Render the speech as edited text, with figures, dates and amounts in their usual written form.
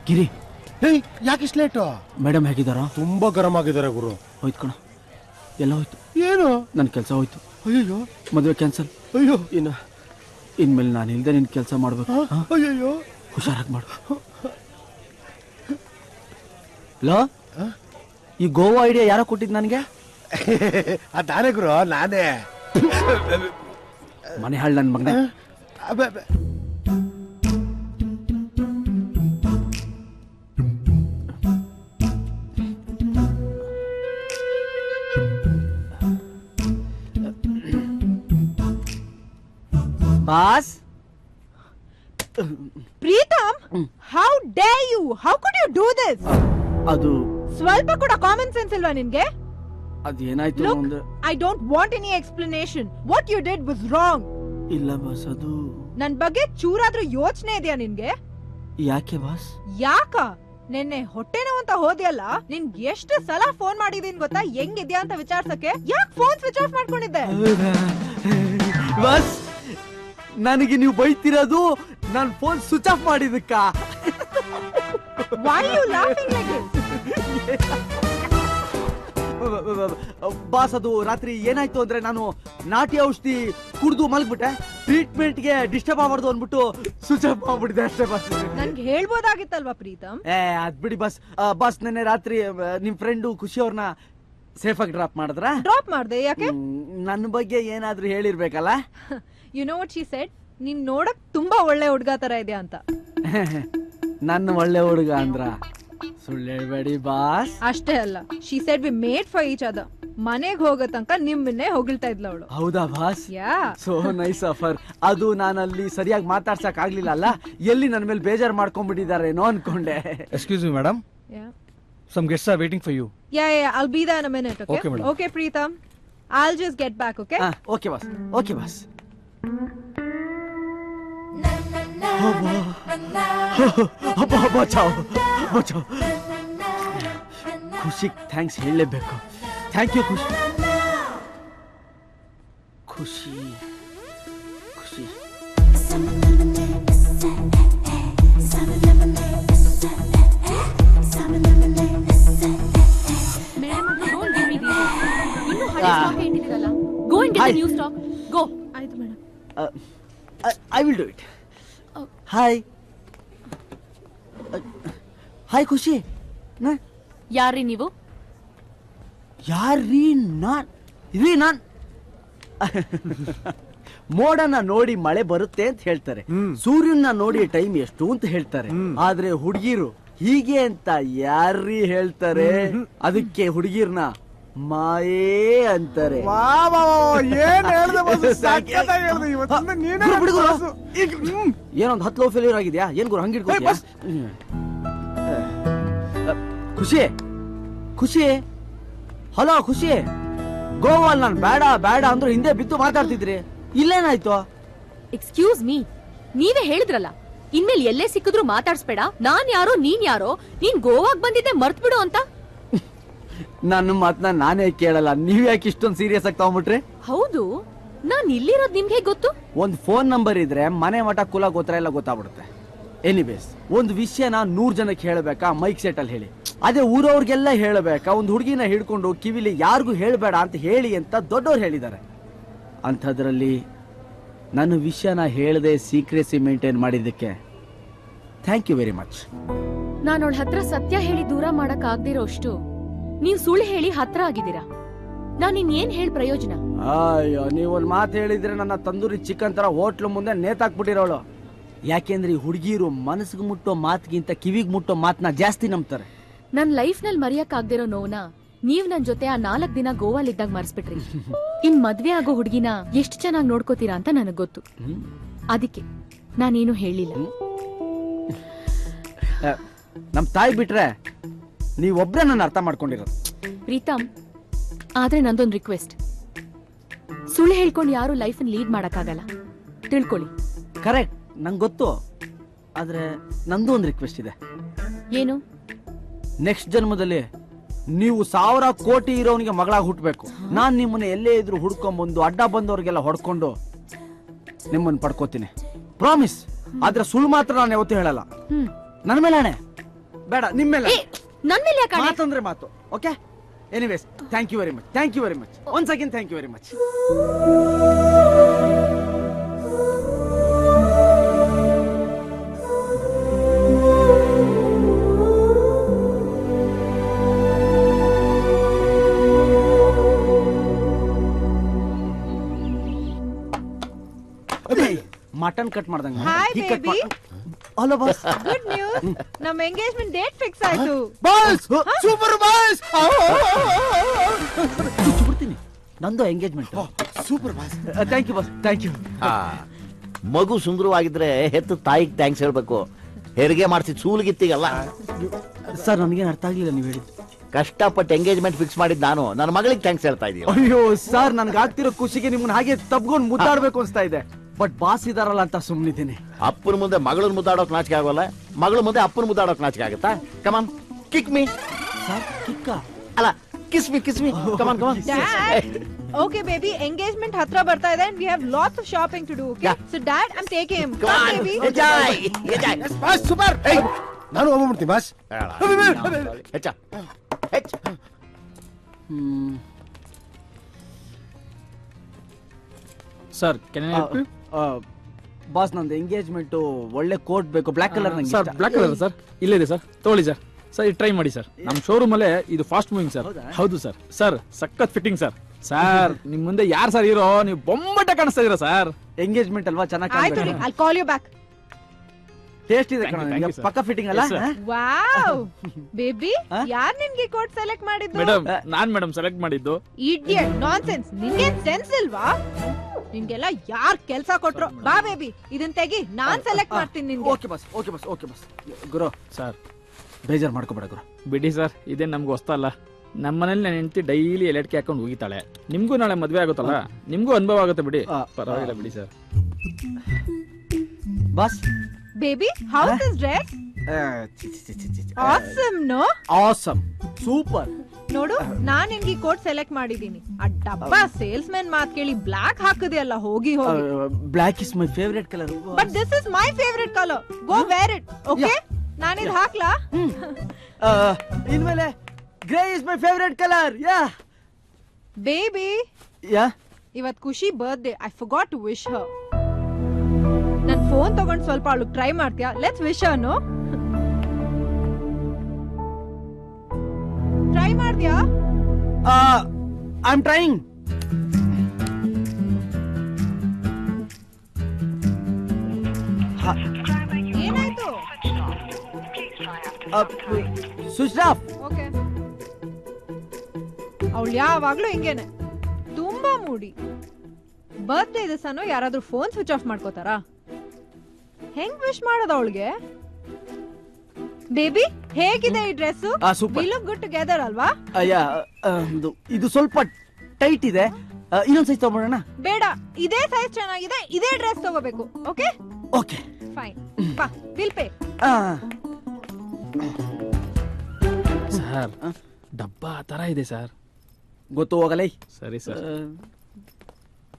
ಗಿರಿ ಯಾಕೆ ಇಷ್ಟು late? Madam ಹೇಗಿದ್ದಾರಾ? ತುಂಬಾ ಗರಂ ಆಗಿದ್ದಾರೆ ಗುರು. ಹೋಯ್ತು ಕಣ, ಎಲ್ಲ ಹೋಯ್ತು. ಏನು? ನನ್ನ ಕೆಲಸ ಹೋಯ್ತು. ಅಯ್ಯೋ, ಮದುವೆ ಕ್ಯಾನ್ಸಲ್. ಅಯ್ಯೋ, ಇನ್ಮೇಲೆ ನಾನು ಇಲ್ದೆ ನಿನ್ ಕೆಲಸ ಮಾಡ್ಬೇಕು. ಅಯ್ಯೋ, ಹುಷಾರಾಗಿ ಮಾಡು. ಲೋ, ಈ ಗೋವಾ ಐಡಿಯಾ ಯಾರೋ ಕೊಟ್ಟಿದ್ ನನಗೆ? ಅದಾನೆ ಗುರು, ನಾನೇ. ಮನೆ ಹಾಳು ನನ್ನ ಮಗನೇ. Boss, Preetam, how dare you? How could you do this? ಅದು ಸ್ವಲ್ಪ ಕೂಡ ಕಾಮನ್ ಸೆನ್ಸ್ ಇಲ್ವಾ ನಿನ್ಗೆ? ಅದೇನಾಯ್ತು ಅಂದ್ರೆ I don't want any explanation. What you did was wrong. ಇಲ್ಲ ಬಾಸ್, ಅದು ನನ್ ಬಗ್ಗೆ ಚೂರಾದ್ರೂ ಯೋಚನೆ ಇದೆಯಾ ನಿನ್ಗೆ? ಯಾಕೆ ಬಾಸ್? ಯಾಕ? ನಿನ್ನೆ ಹೊಟ್ಟೆ ನೋವು ಅಂತ ಹೋದ್ಯಲ್ಲ, ನಿನ್ಗೆ ಎಷ್ಟು ಸಲ ಫೋನ್ ಮಾಡಿದೀನಿ ಗೊತ್ತಾ ಹೆಂಗಿದ್ಯಾ ಅಂತ ವಿಚಾರ್ಸಕ್ಕೆ? ಯಾಕೆ ಫೋನ್ ಸ್ವಿಚ್ ಆಫ್ ಮಾಡ್ಕೊಂಡಿದ್ದೆ? ಬಾಸ್, ನನಗೆ ನೀವು ಬೈತಿರೋದು ನಾನು ಫೋನ್ ಸ್ವಿಚ್ ಆಫ್ ಮಾಡಿದಕ್ಕ? Why you laughing like this? Boss, ಅದು ರಾತ್ರಿ ಏನಾಯ್ತು ಅಂದ್ರೆ ನಾನು ನಾಟಿ ಔಷಧಿ ಕುಡಿದು ಮಲಗ್ಬಿಟ್ಟೆ. ಟ್ರೀಟ್ಮೆಂಟ್ಗೆ ಡಿಸ್ಟರ್ಬ್ ಆಗಬಾರ್ದು ಅಂದ್ಬಿಟ್ಟು ಸ್ವಿಚ್ ಆಫ್ ಮಾಡ್ಬಿಟ್ಟಿದೆ ಅಷ್ಟೇ ಬಾಸ್. ನನ್ಗೆ ಹೇಳ್ಬೋದಾಗಿತ್ತಲ್ವಾ ಪ್ರೀತಮ್? ಅದ್ ಬಿಡಿ ಬಾಸ್. ಬಾಸ್, ನೆನ್ನೆ ರಾತ್ರಿ ನಿಮ್ ಫ್ರೆಂಡು ಖುಷಿ ಅವ್ರನ್ನ ಸೇಫ್ ಆಗಿ ಡ್ರಾಪ್ ಮಾಡಿದ್ರ? ಡ್ರಾಪ್ ಮಾಡ್ದೆ. ಯಾಕೆ? ನನ್ನ ಬಗ್ಗೆ ಏನಾದ್ರೂ ಹೇಳಿರ್ಬೇಕಲ್ಲ. You know what she said? ನೀನ್ ನೋಡಕ್ ತುಂಬಾ ಒಳ್ಳೆ ಹುಡ್ಗ ತರ ಇದೆಯಾ ಅಂತ. ನನ್ನ ಒಳ್ಳೆ ಹುಡುಗ ಅಂದ್ರ? ಸುಳ್ಳು ಹೇಳ್ಬೇಡಿ ಬಾಸ್. ಅಷ್ಟೇ ಅಲ್ಲ, she said we made for each other. ಮನೆಗೆ ಹೋಗೋ ತನಕ ನಿಮ್ಮನ್ನೇ ಹೊಗಳ್ತಾ ಇದ್ಲ ಅವಳು. ಹೌದಾ ಬಾಸ್? ಯಾ, ಸೋ ನೈಸ್ ಆಫರ್. ಅದು ನಾನಲ್ಲಿ ಸರಿಯಾಗಿ ಮಾತಾಡ್ಸಕ್ ಆಗ್ಲಿಲ್ಲ ಅಲ್ಲ, ಎಲ್ಲಿ ನನ್ನ ಮೇಲೆ ಬೇಜಾರ್ ಮಾಡ್ಕೊಂಡ್ಬಿಟ್ಟಿದಾರೇನೋ ಅನ್ಕೊಂಡೆ. Excuse me madam, some guests are waiting for you. Yeah, I'll be there in a minute. Okay, madam. Okay, Preetham, I'll just get back. Okay. Okay boss. Okay boss. ಖುಷಿ ಥ್ಯಾಂಕ್ಸ್ ಹೇಳಲೇಬೇಕು. ಥ್ಯಾಂಕ್ ಯು ಖುಷಿ. ಖುಷಿ ಖುಷಿ Go and get the new stock. Go. ಆಯ್ತು madam. I will do it. Hi. Hi ಖುಷಿ. ಯಾರ್ರೀ ನೀವು? ಯಾರ್ರೀ? ನಾನ್ ಮೋಡನ ನೋಡಿ ಮಳೆ ಬರುತ್ತೆ ಅಂತ ಹೇಳ್ತಾರೆ, ಸೂರ್ಯನ ನೋಡಿ ಟೈಮ್ ಎಷ್ಟು ಅಂತ ಹೇಳ್ತಾರೆ. ಆದ್ರೆ ಹುಡುಗಿರು ಹೀಗೆ ಅಂತ ಯಾರ್ರೀ ಹೇಳ್ತಾರೆ? ಅದಕ್ಕೆ ಹುಡುಗಿರ್ನ ಮಾಯೇ ಅಂತಾರೆ. ಏನೊಂದು 10 ಲೋ ಫೇಲ್ಯೂರ್ ಆಗಿದ್ಯಾ ಏನ್ ಗುರು ಹಂಗಿಡ್ಕೊ? ಖುಷಿ ಖುಷಿ, ಹಲೋ ಖುಷಿ. ಗೋವಾಲ್ ನಾನು ಬೇಡ ಬೇಡ ಅಂದ್ರೆ ಹಿಂದೆ ಬಿದ್ದು ಮಾತಾಡ್ತಿದ್ರಿ, ಇಲ್ಲೇನಾಯ್ತು? ಎಕ್ಸ್ಕ್ಯೂಸ್ ಮೀ, ನೀವೇ ಹೇಳಿದ್ರಲ್ಲ ಇನ್ಮೇಲೆ ಎಲ್ಲೇ ಸಿಕ್ಕಿದ್ರು ಮಾತಾಡ್ಸ್ಬೇಡ, ನಾನ್ ಯಾರೋ ನೀನ್ ಯಾರೋ, ನೀನ್ ಗೋವಾಗ್ ಬಂದಿದ್ದೆ ಮರ್ತ್ ಬಿಡು ಅಂತ. ನನ್ನ ಮಾತನ್ನ ನಾನೇ ಕೇಳಲ್ಲ, ನೀವ್ ಯಾಕೆ ಇಷ್ಟೊಂದು ಸೀರಿಯಸ್ ಆಗಿ ತಗೊಂಡ್ಬಿಟ್ರಿ? ಹೌದು, ನಾನ್ ಇಲ್ಲಿರೋದ್ ನಿಮ್ಗೆ ಗೊತ್ತು? ಒಂದ್ ಫೋನ್ ನಂಬರ್ ಇದ್ರೆ ಮನೆ ಮಠ ಕುಲ ಗೋತ್ರ ಎಲ್ಲ ಗೊತ್ತಾಗ್ಬಿಡುತ್ತೆ. ಎನಿವೇಸ್, ಒಂದು ವಿಷಯನ 100 ಜನಕ್ಕೆ ಹೇಳಬೇಕಾ ಮೈಕ್ ಸೆಟ್ ಅಲ್ಲಿ ಹೇಳಿ? ಅದೇ ಊರವ್ರಿಗೆಲ್ಲ ಹೇಳಬೇಕಾ? ಒಂದು ಹುಡುಗಿನ ಹಿಡ್ಕೊಂಡು ಕಿವಿಲಿ ಯಾರಿಗೂ ಹೇಳ್ಬೇಡ ಅಂತ ಹೇಳಿ ಅಂತ ದೊಡ್ಡವ್ರು ಹೇಳಿದ್ದಾರೆ. ಅಂಥದ್ರಲ್ಲಿ ನನ್ನ ವಿಷಯನ ಹೇಳದೆ ಸೀಕ್ರೆಸಿ ಮೇಂಟೈನ್ ಮಾಡಿದ್ದಕ್ಕೆ ಥ್ಯಾಂಕ್ ಯು ವೆರಿ ಮಚ್. ನಾನು ಅವಳ ಹತ್ರ ಸತ್ಯ ಹೇಳಿ ದೂರ ಮಾಡಕ್ ಆಗ್ದಿರೋ ಅಷ್ಟು ನೀವ್ ಸುಳ್ಳು ಹೇಳಿ ಹತ್ರ ಆಗಿದ್ದೀರಾ. ನಾನ್ ಇನ್ನೇನ್ ಹೇಳಿ ಪ್ರಯೋಜನ? ಅಯ್ಯೋ, ನೀವೊಂದ್ ಮಾತು ಹೇಳಿದ್ರೆ ನನ್ನ ತಂದೂರಿ ಚಿಕನ್ ತರ ಹೋಟ್ಲು ಮುಂದೆ ನೇತಾಕ್ಬಿಟ್ಟಿರೋಳು. ಯಾಕೆಂದ್ರೆ ಈ ಹುಡುಗಿರು ಮನಸ್ಸಿಗೆ ಮುಟ್ಟೋ ಮಾತಿಗಿಂತ ಕಿವಿಗೆ ಮುಟ್ಟೋ ಮಾತನ್ನ ಜಾಸ್ತಿ ನಂಬ್ತಾರೆ. ನನ್ ಲೈಫ್ ನಲ್ಲಿ ಮರೆಯಕ್ ಆಗ್ದಿರೋ ನೋವ್ನ ನೀವ್ ನನ್ ಜೊತೆ ಆ 4 ದಿನ ಗೋವಾಲಿದ್ದಾಗ ಮರ್ಸ್ಬಿಟ್ರಿ. ಇನ್ ಮದ್ವೆ ಆಗೋ ಹುಡುಗಿನ ಎಷ್ಟು ಚೆನ್ನಾಗಿ ನೋಡ್ಕೋತೀರಾ ಅಂತ ನನಗ್ ಗೊತ್ತು. ಅದಕ್ಕೆ ನಾನೇನು ಹೇಳಿಲ್ಲ. ನಮ್ ತಾಯಿ ಬಿಟ್ರೆ ನೀವೊಬ್ರೆ ನನ್ನ ಅರ್ಥ ಮಾಡ್ಕೊಂಡಿರೋದು. ಪ್ರೀತಮ್, ಆದ್ರೆ ನಂದೊಂದು ರಿಕ್ವೆಸ್ಟ್. ಸುಳ್ಳು ಹೇಳ್ಕೊಂಡು ಯಾರು ಲೈಫ್ ಲೀಡ್ ಮಾಡಕ್ಕಾಗಲ್ಲ, ತಿಳ್ಕೊಳ್ಳಿ. ಕರೆಕ್ಟ್, ನಂಗೆ ಗೊತ್ತು. ಆದ್ರೆ ನಂದು ಒಂದು ರಿಕ್ವೆಸ್ಟ್ ಇದೆ. ಏನು? ನೆಕ್ಸ್ಟ್ ಜನ್ಮದಲ್ಲಿ ನೀವು 1000 ಕೋಟಿ ಇರೋನಿಗೆ ಮಗಳಾಗಿ ಹುಟ್ಟಬೇಕು. ನಾನ್ ನಿಮ್ಮನ್ನ ಎಲ್ಲೇ ಇದ್ರು ಹುಡ್ಕೊಂಡ್ಬಂದು ಅಡ್ಡ ಬಂದವ್ರಿಗೆಲ್ಲ ಹೊಡ್ಕೊಂಡು ನಿಮ್ಮನ್ನ ಪಡ್ಕೋತೀನಿ, ಪ್ರಾಮಿಸ್. ಆದ್ರೆ ಸುಳ್ಳು ಮಾತ್ರ ನಾನು ಯಾವತ್ತೂ ಹೇಳಲ್ಲ. ನನ್ನ ಮೇಲೆ ಅಣೆ. ಬೇಡ ನಿಮ್ಮೆಲ್ಲ ನನ್ ಮೇಲೆ ಯಾಕೆ ಆಣೆ? ಮಾತಂದ್ರೆ ಮಾತು. Okay, anyways thank you very much, thank you very much, once again thank you very much. Mutton cut ಮಾಡ್ದಂಗ. Hi baby. Hello boss. Good news, ನಮ್ಮ ಎಂಗೇಜ್ಮೆಂಟ್ ಡೇಟ್ ಫಿಕ್ಸ್ ಆಯ್ತು. Boss super boss. ಬಿಡ್ತೀನಿ, ನಂದು engagement. Super boss. Thank you boss, thank you. ಮಗು ಸುಂದರವಾಗಿದ್ರೆ ಹೆತ್ತು ತಾಯಿಗೆ thanks ಹೇಳ್ಬೇಕು. ಹೆರಿಗೆ ಮಾಡಿಸಿದ ಸೂಲಿಗಿತ್ತಿಗಲ್ಲ. ಸರ್ ನನಗೇನು ಅರ್ಥ ಆಗ್ಲಿಲ್ಲ ನೀವು ಹೇಳಿದ್ದು. ಕಷ್ಟಪಟ್ಟು ಎಂಗೇಜ್ಮೆಂಟ್ ಫಿಕ್ಸ್ ಮಾಡಿದ್ ನಾನು, ನನ್ನ ಮಗಳಿಗೆ ಥ್ಯಾಂಕ್ಸ್ ಹೇಳ್ತಾ ಇದೀನಿ. ಅಯ್ಯೋ ಸರ್, ನನ್ಗೆ ಆಗ್ತಿರೋ ಖುಷಿಗೆ ನಿಮ್ಮನ್ನ ಹಾಗೆ ತಬ್ಕೊಂಡು ಮುದ್ದಾಡ್ಬೇಕು ಅನ್ಸ್ತಾ ಇದೆ. ಬಟ್ ಬಾಸ್ ಇದಾರಲ್ಲ ಅಂತ ಸುಮ್ಮನಿದ್ದೀನಿ. ಅಪ್ಪನ ಮುಂದೆ ಮಗಳನ್ನ ಮುದ್ದಾಡೋಕ್ ನಾಚಿಕೆ ಆಗೋಲ್ಲ, ಮಗಳ ಮುಂದೆ ಅಪ್ಪನ ಮುದ್ದಾಡೋಕ್ ನಾಚಿಕೆ ಆಗುತ್ತಾ? ಕಮಾನ್ ಕಿಕ್ ಮೀ. ಸರ್ ಕಿಕ್ಕ ಅಲ್ಲ, ಕಿಸ್ ಮೀ ಕಮಾನ್ ಕಮಾನ್. Okay baby, engagement ಹತ್ರ ಬರ್ತಾ ಇದೆ and we have lots of shopping to do. Okay, Yeah. so dad, I'm taking him. Come on, baby. enjoy. Boss super. ನಾನು ಹೋಗ್ಬಿಡ್ತೀನಿ ಬಾಸ್. ಹೆಚ್ಚ ಹೆಚ್ಚ. Sir can I help you? Boss, ನಂದು engagement ಒಳ್ಳೆ coat ಬೇಕು, ಬ್ಲಾಕ್ ಕಲರ್ ನಂಗೆ sir ಇಷ್ಟ. Black colour sir ಇಲ್ಲಿದೆ ಸರ್, ತಗೊಳ್ಳಿ ಸರ್. ಸರ್ ಇದು ಟ್ರೈ ಮಾಡಿ ಸರ್, ನಮ್ಮ ಶೋರೂಮ್ ಅಲ್ಲೇ ಇದು ಫಾಸ್ಟ್ ಮೂವಿಂಗ್ ಸರ್. ಹೌದಾ? ಹೌದು ಸರ್. ಸರ್ ಸಖತ್ ಫಿಟ್ಟಿಂಗ್ ಸರ್. ಸರ್ ನಿಮ್ ಮುಂದೆ ಯಾರು ಸರ್ ಇರೋ, ನೀವು ಬೊಂಬಟ ಕಾಣಿಸ್ತಾ ಇದೀರಾ ಸರ್. ಎಂಗೇಜ್ಮೆಂಟ್ ಅಲ್ವಾ, ಚೆನ್ನಾಗಿ ಆಯ್ತು ರೀ, I'll call you back. Taste ಇದೆ Thank you, ಕಣ, thank you, sir. ಪಕ್ಕ ಫಿಟ್ಟಿಂಗ್ ಅಲ್ಲ? Yes, sir. Wow, baby, Huh? ಯಾರ್ ನಿನ್ಗೆ ಕೋಟ್ ಸೆಲೆಕ್ಟ್ ಮಾಡಿದ್ದು? ಮೇಡಮ್ ನಾನ್ ಮೇಡಮ್ ಸೆಲೆಕ್ಟ್ ಮಾಡಿದ್ದು. Idiot, nonsense. ನಿನ್ಗೇನ್ ಸೆನ್ಸ್ ಇಲ್ವಾ? ನಿನ್ಗೆಲ್ಲ ಯಾರ್ ಕೆಲ್ಸ ಕೊಟ್ರು? ಬಾ ಬೇಬಿ, ಇದನ್ ತೆಗಿ, ನಾನ್ ಸೆಲೆಕ್ಟ್ ಮಾಡ್ತೀನಿ ನಿನ್ಗೆ. Okay boss, okay boss, okay boss. ಗುರು ಸರ್ ಬೇಜಾರ್ ಮಾಡ್ಕೋಬೇಡ ಗುರು. ಬಿಡಿ ಸರ್, ಇದೇನ್ ನಮ್ಗೆ ಹೊಸ್ತಲ್ಲ. ನಮ್ಮ ಮನೇಲಿ ನನ್ನ ಹೆಂಡತಿ ಡೈಲಿ ಎಲೆಟ್ಕೆ ಹಾಕೊಂಡು ಹೋಗಿತಾಳೆ. ನಿಮ್ಗೂ ನಾಳೆ ಮದ್ವೆ ಆಗುತ್ತಲ್ಲ, ನಿಮ್ಗೂ ಅನುಭವ ಆಗುತ್ತೆ ಬಿಡಿ. ಪರವಾಗಿಲ್ಲ ಬಿಡಿ sir. Boss, Baby, how's this dress? Awesome, no? Awesome, super. ನೋಡು, ನಾನ್ ನಿನ್ಗೆ ಕೋಟ್ ಸೆಲೆಕ್ಟ್ ಮಾಡಿದೀನಿ. ಆ ಡಬ್ಬಾ ಸೇಲ್ಸ್ ಮ್ಯಾನ್ ಮಾತ್ ಕೇಳಿ ಬ್ಲಾಕ್ ಹಾಕಿದೆಯಲ್ಲ, ಹೋಗಿ ಹೋಗಿ. Black is my favourite colour. But this is my favourite colour. Go wear it, okay? ನಾನಿದ್ ಹಾಕ್ಲಾ? ಇನ್ಮೇಲೆ grey is my favourite colour. Yeah baby, yeah ಇವತ್ ಖುಷಿ birthday. I forgot to wish her. ನನ್ ಫೋನ್ ತಗೊಂಡ್ ಸ್ವಲ್ಪ ಅವಳಿಗೆ ಟ್ರೈ ಮಾಡ್ತೀಯಾ? Let's wish her, no? Try ಮಾಡ್ತೀಯಾ? I am trying. ಏನಾಯ್ತು? Switch off. ಓಕೆ. ಅವಳು ಯಾವಾಗ್ಲೂ ಹಿಂಗೇನೆ, ತುಂಬಾ ಮೂಡಿ. ಬರ್ತ್ಡೇ ದಿವಸನೂ ಯಾರಾದ್ರೂ ಫೋನ್ ಸ್ವಿಚ್ ಆಫ್ ಮಾಡ್ಕೋತಾರಾ? ಹೆಂಗ್ ವಿಶ್ ಮಾಡೋದು ಅವಳಿಗೆ? ಬೇಬಿ, ಹೇಗಿದೆ ಈ dress? Super. We look good together ಅಲ್ವಾ? ಯಾ, ಇದು ಸ್ವಲ್ಪ ಟೈಟ್ ಇದೆ. ಇನ್ನೊಂದ್ ಸೈಜ್ ತಗೊಂಡ್ಬಿಡೋಣ? ಬೇಡ, ಇದೇ ಸೈಜ್ ಚೆನ್ನಾಗಿದೆ, ಇದೇ ಡ್ರೆಸ್ ತಗೋಬೇಕು. Okay okay fine. ಬಾ, ಬಿಲ್ ಪೇ. ಸರ್ ಡಬ್ಬಾ ಆ ತರ ಇದೆ ಸರ್. ಗೊತ್ತು, ಹೋಗಲೇ. ಸರಿ ಸರ್.